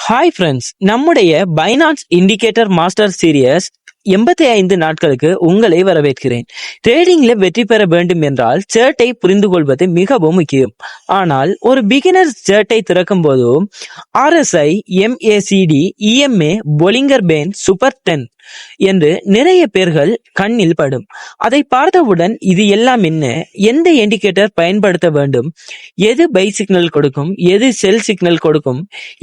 Hi friends, நம்முடைய finance indicator master serious 85 நாட்களுக்கு உங்களை வரவேற்கிறேன். ட்ரேடிங்ல வெற்றி பெற வேண்டும் என்றால் சார்ட்டை புரிந்து கொள்வது மிகவும் முக்கியம். ஆனால் ஒரு பிகினர் சார்ட்டை திறக்கும் போது RSI, MACD, EMA, Bollinger band, super 10 என்று நிறைய பேர்கள் கண்ணில் படும். அதை பார்த்தவுடன் இது எல்லாம் என்ன, எந்த இண்டிகேட்டர் பயன்படுத்த வேண்டும், எது பை சிக்னல் கொடுக்கும், எது செல் சிக்னல் கொடுக்கும்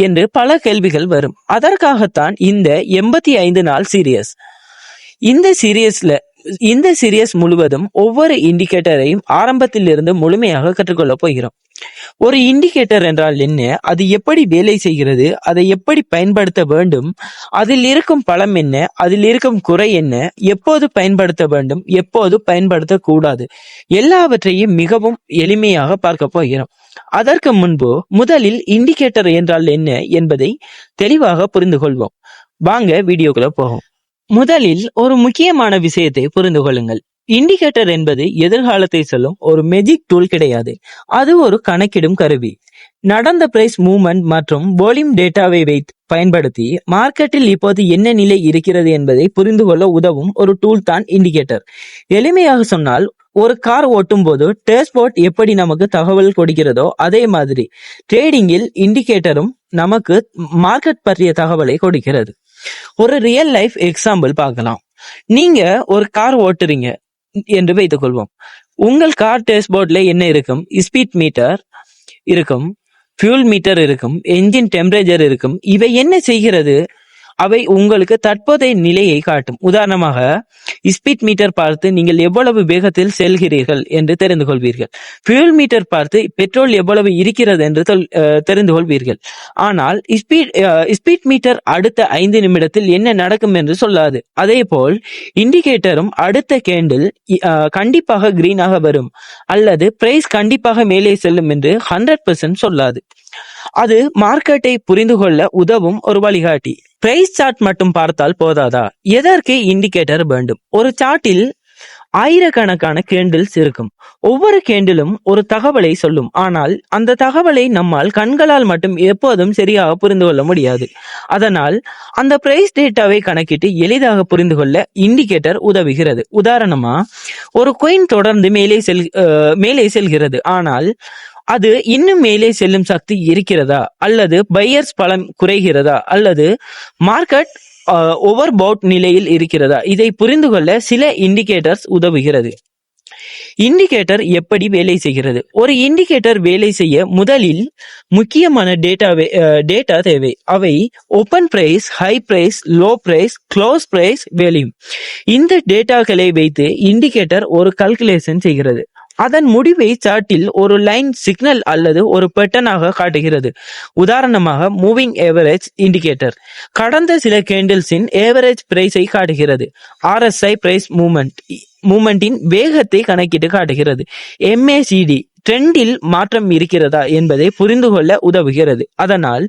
என்று பல கேள்விகள் வரும். அதற்காகத்தான் இந்த 85 நாள் சீரியஸ். இந்த சீரியஸ் முழுவதும் ஒவ்வொரு இண்டிகேட்டரையும் ஆரம்பத்தில் இருந்து முழுமையாக கற்றுக்கொள்ள போகிறோம். ஒரு இண்டிகேட்டர் என்றால் என்ன, அது எப்படி வேலை செய்கிறது, அதை எப்படி பயன்படுத்த வேண்டும், அதில் இருக்கும் பலம் என்ன, அதில் இருக்கும் குறை என்ன, எப்போது பயன்படுத்த வேண்டும், எப்போது பயன்படுத்தக்கூடாது, எல்லாவற்றையும் மிகவும் எளிமையாக பார்க்க போகிறோம். அதற்கு முன்பு முதலில் இண்டிகேட்டர் என்றால் என்ன என்பதை தெளிவாக புரிந்து கொள்வோம். வாங்க வீடியோக்குள்ள போகும். முதலில் ஒரு முக்கியமான விஷயத்தை புரிந்து கொள்ளுங்கள். இண்டிகேட்டர் என்பது எதிர்காலத்தை சொல்லும் ஒரு மேஜிக் டூல் கிடையாது. அது ஒரு கணக்கிடும் கருவி. நடந்த பிரைஸ் மூவ்மெண்ட் மற்றும் வால்யூம் டேட்டாவை பயன்படுத்தி மார்க்கெட்டில் இப்போது என்ன நிலை இருக்கிறது என்பதை புரிந்து கொள்ள உதவும் ஒரு டூல் தான் இண்டிகேட்டர். எளிமையாக சொன்னால், ஒரு கார் ஓட்டும் போது டேஷ்போர்ட் எப்படி நமக்கு தகவல் கொடுக்கிறதோ அதே மாதிரி ட்ரேடிங்கில் இண்டிகேட்டரும் நமக்கு மார்க்கெட் பற்றிய தகவலை கொடுக்கிறது. ஒரு ரியல் லைஃப் எக்ஸாம்பிள் பார்க்கலாம். நீங்க ஒரு கார் ஓட்டுறீங்க என்று வைத்துக் கொள்வோம். உங்கள் கார் டேஷ்போர்ட்ல என்ன இருக்கும்? ஸ்பீட் மீட்டர் இருக்கும், ஃபியூல் மீட்டர் இருக்கும், என்ஜின் டெம்பரேச்சர் இருக்கும். இவை என்ன செய்கிறது? அவை உங்களுக்கு தற்போதைய நிலையை காட்டும். உதாரணமாக, ஸ்பீட் மீட்டர் பார்த்து நீங்கள் எவ்வளவு வேகத்தில் செல்கிறீர்கள் என்று தெரிந்து கொள்வீர்கள். ஃபியூல் மீட்டர் பார்த்து பெட்ரோல் எவ்வளவு இருக்கிறது என்று தெரிந்து கொள்வீர்கள். ஆனால் ஸ்பீட் மீட்டர் அடுத்த 5 நிமிடத்தில் என்ன நடக்கும் என்று சொல்லாது. அதே போல் இண்டிகேட்டரும் அடுத்த கேண்டில் கண்டிப்பாக கிரீனாக வரும் அல்லது பிரைஸ் கண்டிப்பாக மேலே செல்லும் என்று 100% சொல்லாது. அது மார்க்கெட்டை புரிந்து கொள்ள உதவும் ஒரு வழிகாட்டி. பிரைஸ் சார்ட் மட்டும் பார்த்தால் போதாதா? எதற்கு இண்டிகேட்டர் வேண்டும்? ஒரு சார்ட்டில் ஆயிரக்கணக்கான கேண்டில்ஸ் இருக்கும். ஒவ்வொரு கேண்டிலும் ஒரு தகவலை சொல்லும். ஆனால் அந்த தகவலை நம்மால் கண்களால் மட்டும் எப்போதும் சரியாக புரிந்து கொள்ள முடியாது. அதனால் அந்த பிரைஸ் டேட்டாவை கணக்கிட்டு எளிதாக புரிந்து கொள்ள இண்டிகேட்டர் உதவுகிறது. உதாரணமா, ஒரு காயின் தொடர்ந்து மேலே செல்கிறது. ஆனால் அது இன்னும் மேலே செல்லும் சக்தி இருக்கிறதா, அல்லது பையர்ஸ் பலம் குறைகிறதா, அல்லது மார்க்கெட் ஓவர் பவுட் நிலையில் இருக்கிறதா, இதை புரிந்து கொள்ள சில இண்டிகேட்டர்ஸ் உதவுகிறது. இண்டிகேட்டர் எப்படி வேலை செய்கிறது? ஒரு இண்டிகேட்டர் வேலை செய்ய முதலில் முக்கியமான டேட்டா தேவை. அவை open price, high price, low price, close price, volume. இந்த டேட்டாக்களை வைத்து இண்டிகேட்டர் ஒரு கால்குலேஷன் செய்கிறது. அதன் முடிவை சார்ட்டில் ஒரு லைன், சிக்னல் அல்லது ஒரு பேட்டர்னாக காட்டுகிறது. உதாரணமாக, மூவிங் ஏவரேஜ் இண்டிகேட்டர் கடந்த சில கேண்டில்ஸின் ஏவரேஜ் பிரைஸை காட்டுகிறது. RSI பிரைஸ் மூமெண்டின் வேகத்தை கணக்கிட்டு காட்டுகிறது. MACD ட்ரெண்டில் மாற்றம் இருக்கிறதா என்பதை புரிந்து கொள்ள உதவுகிறது. அதனால்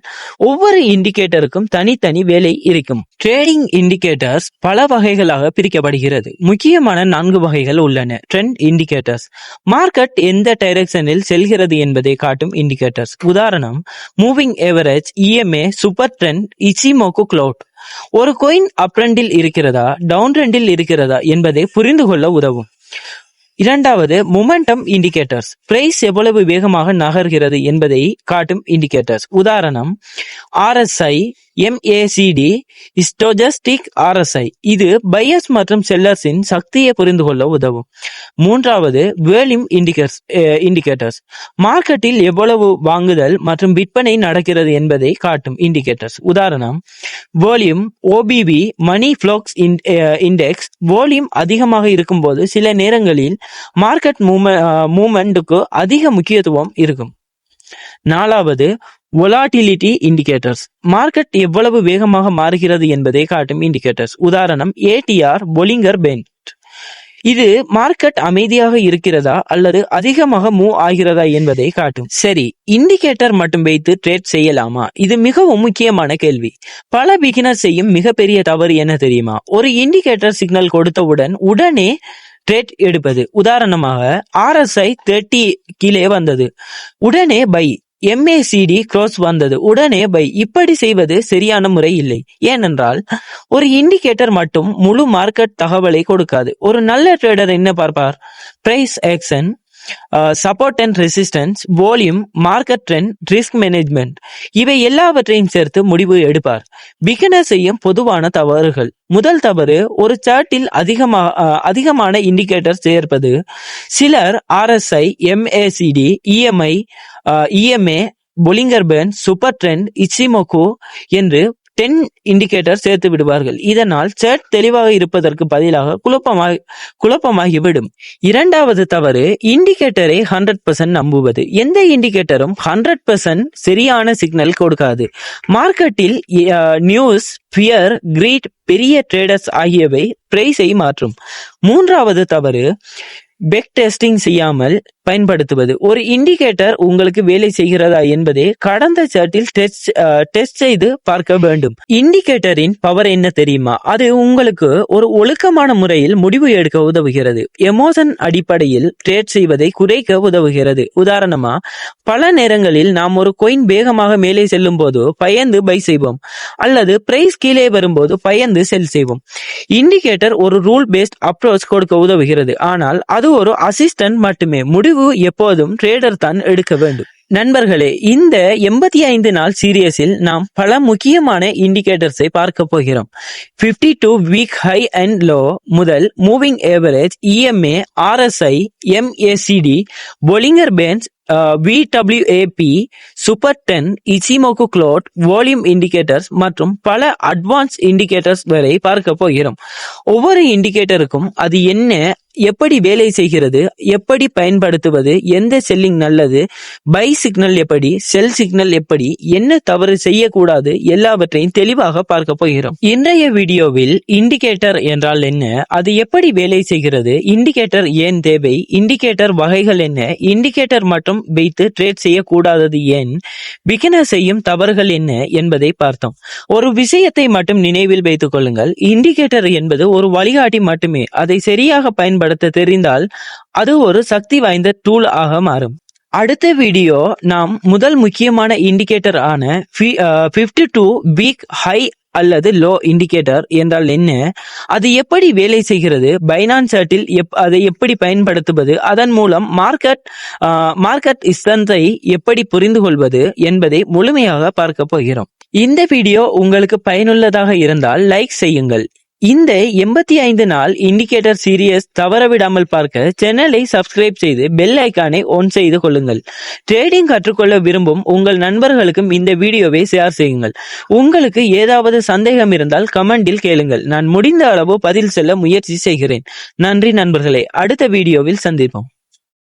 ஒவ்வொரு இண்டிகேட்டருக்கும் தனித்தனி வேலை இருக்கும். ட்ரேடிங் இண்டிகேட்டர்ஸ் பல வகைகளாக பிரிக்கப்படுகிறது. முக்கியமான 4 வகைகள் உள்ளன. ட்ரெண்ட் இண்டிகேட்டர்ஸ், மார்க்கெட் எந்த டைரக்ஷனில் செல்கிறது என்பதை காட்டும் இண்டிகேட்டர்ஸ். உதாரணம், moving average, EMA, super trend, Ichimoku cloud. ஒரு காயின் அப் ட்ரெண்டில் இருக்கிறதா, டவுன் ட்ரெண்டில் இருக்கிறதா என்பதை புரிந்து கொள்ள உதவும். இரண்டாவது, மொமெண்டம் இண்டிகேட்டர்ஸ், பிரைஸ் எவ்வளவு வேகமாக நகர்கிறது என்பதை காட்டும் இண்டிகேட்டர்ஸ். உதாரணம், RSI, MACD, ஸ்டோஜஸ்டிக் RSI. இது பையர்ஸ் மற்றும் செல்லர்ஸின் சக்தியை புரிந்து கொள்ள உதவும். மூன்றாவது, வால்யூம் இண்டிகேட்டர்ஸ், மார்க்கெட்டில் எவ்வளவு வாங்குதல் மற்றும் விற்பனை நடக்கிறது என்பதை காட்டும் இண்டிகேட்டர்ஸ். உதாரணம், வால்யூம், OBV, மணி ஃப்ளோக்ஸ் இண்டெக்ஸ். வால்யூம் அதிகமாக இருக்கும் போது சில நேரங்களில் மார்க்கெட் மூவ்மெண்ட்டுக்கு அதிக முக்கியத்துவம் இருக்கும். நாலாவது, வொலாட்டிலிட்டி இண்டிகேட்டர்ஸ், மார்க்கெட் எவ்வளவு வேகமாக மாறுகிறது என்பதை காட்டும் இண்டிகேட்டர்ஸ். உதாரணம், ATR, பொலிங்கர் பேண்ட். இது மார்க்கெட் அமைதியாக இருக்கிறதா அல்லது அதிகமாக மூவ் ஆகிறதா என்பதை காட்டும். சரி, இண்டிகேட்டர் மட்டும் வைத்து ட்ரேட் செய்யலாமா? இது மிகவும் முக்கியமான கேள்வி. பல பிகினர் செய்யும் மிகப்பெரிய தவறு என்ன தெரியுமா? ஒரு இண்டிகேட்டர் சிக்னல் கொடுத்தவுடன் உடனே ட்ரேட் எடுப்பது. உதாரணமாக, RSI 30 கீழே வந்தது, உடனே பை MACD க்ரோஸ் வந்தது, உடனே பை. இப்படி செய்வது சரியான முறை இல்லை. ஏனென்றால் ஒரு இண்டிகேட்டர் மட்டும் முழு மார்க்கெட் தகவலை கொடுக்காது. ஒரு நல்ல ட்ரேடர் என்ன பார்ப்பார்? Price action, support and resistance, volume, market trend, risk management, இவை எல்லாவற்றையும் சேர்த்து முடிவு எடுப்பார். பிகினர் செய்யும் பொதுவான தவறுகள். முதல் தவறு, ஒரு சார்ட்டில் அதிகமான இண்டிகேட்டர் சேர்ப்பது. சிலர் RSI, MACD, EMA, Bollinger band, super trend, Ichimoku என்று 10 இண்டிகேட்டர் சேர்த்து விடுவார்கள். இதனால் சார்ட் தெளிவாக இருப்பதற்கு பதிலாக குழப்பமாகிவிடும். இரண்டாவது தவறு, இண்டிகேட்டரை 100% நம்புவது. எந்த இண்டிகேட்டரும் 100% சரியான சிக்னல் கொடுக்காது. மார்க்கெட்டில் நியூஸ், ஃபியர், கிரீட், பெரிய ட்ரேடர்ஸ் ஆகியவை பிரைஸை மாற்றும். மூன்றாவது தவறு, பெக் டெஸ்டிங் செய்யாமல் பயன்படுத்துவது. ஒரு இண்டிகேட்டர் உங்களுக்கு வேலை செய்கிறதா என்பதை கடந்த சார்ட்டில் டெஸ்ட் செய்து பார்க்க வேண்டும். இண்டிகேட்டரின் பவர் என்ன தெரியுமா? அது உங்களுக்கு ஒரு ஒழுக்கமான முறையில் முடிவு எடுக்க உதவுகிறது. எமோஷன் அடிப்படையில் ட்ரேட் செய்வதை குறைக்க உதவுகிறது. உதாரணமா, பல நேரங்களில் நாம் ஒரு coin வேகமாக மேலே செல்லும் போது பயந்து பை செய்வோம், அல்லது பிரைஸ் கீழே வரும்போது பயந்து செல் செய்வோம். இண்டிகேட்டர் ஒரு ரூல் பேஸ்ட் அப்ரோச் கொடுக்க உதவுகிறது, ஆனால் அது ஒரு அசிஸ்டன்ட் மட்டுமே. முடிவு எப்போதும் ட்ரேடர் தான் எடுக்க வேண்டும். நண்பர்களே, இந்த 85 நாள் சீரியஸில் நாம் பல முக்கியமான இண்டிகேட்டர்ஸை பார்க்க போகிறோம். 52 வீக் ஹை அண்ட் லோ முதல் moving average, EMA, RSI, MACD, Bollinger bands, VWAP, super 10, Ichimoku cloud, volume indicators மற்றும் பல அட்வான்ஸ் இண்டிகேட்டர்ஸ் வரை பார்க்க போகிறோம். ஒவ்வொரு இண்டிகேட்டருக்கும் அது என்ன, எப்படி வேலை செய்கிறது, எப்படி பயன்படுத்துவது, எந்த செல்லிங் நல்லது, பை சிக்னல் எப்படி, செல் சிக்னல் எப்படி, என்ன தவறு செய்யக்கூடாது, எல்லாவற்றையும் தெளிவாக பார்க்க போகிறோம். இன்றைய வீடியோவில் இண்டிகேட்டர் என்றால் என்ன, அது எப்படி வேலை செய்கிறது, இண்டிகேட்டர் ஏன் தேவை, இண்டிகேட்டர் வகைகள் என்ன, இண்டிகேட்டர் மட்டும் வைத்து ட்ரேட் செய்யக்கூடாதது ஏன், பிகினர் செய்யும் தவறுகள் என்ன என்பதை பார்த்தோம். ஒரு விஷயத்தை மட்டும் நினைவில் வைத்துக் கொள்ளுங்கள், இண்டிகேட்டர் என்பது ஒரு வழிகாட்டி மட்டுமே. அதை சரியாக பயன்படுத்த தெரிந்தால் அது ஒரு சக்தி வாய்ந்த டூல் ஆக மாறும். அடுத்த வீடியோ நாம் முதல் முக்கியமான இண்டிகேட்டர் ஆன 52 வீக் ஹை அல்லது லோ இண்டிகேட்டர் என்றால் என்ன, அது எப்படி வேலை செய்கிறது, பைனான்ஸ் சார்ட்டில் அதை எப்படி பயன்படுத்துவது, அதன் மூலம் மார்க்கெட் ஸ்ட்ரென்த்தை எப்படி புரிந்து கொள்வது என்பதை முழுமையாக பார்க்க போகிறோம். இந்த வீடியோ உங்களுக்கு பயனுள்ளதாக இருந்தால் லைக் செய்யுங்கள். இந்த 85 நாள் இண்டிகேட்டர் சீரியஸ் தவறவிடாமல் பார்க்க சேனலை சப்ஸ்கிரைப் செய்து பெல் ஐக்கானை ஆன் செய்து கொள்ளுங்கள். ட்ரேடிங் கற்றுக்கொள்ள விரும்பும் உங்கள் நண்பர்களுக்கும் இந்த வீடியோவை ஷேர் செய்யுங்கள். உங்களுக்கு ஏதாவது சந்தேகம் இருந்தால் கமெண்டில் கேளுங்கள். நான் முடிந்த அளவு பதில் சொல்ல முயற்சி செய்கிறேன். நன்றி நண்பர்களே, அடுத்த வீடியோவில் சந்திப்போம்.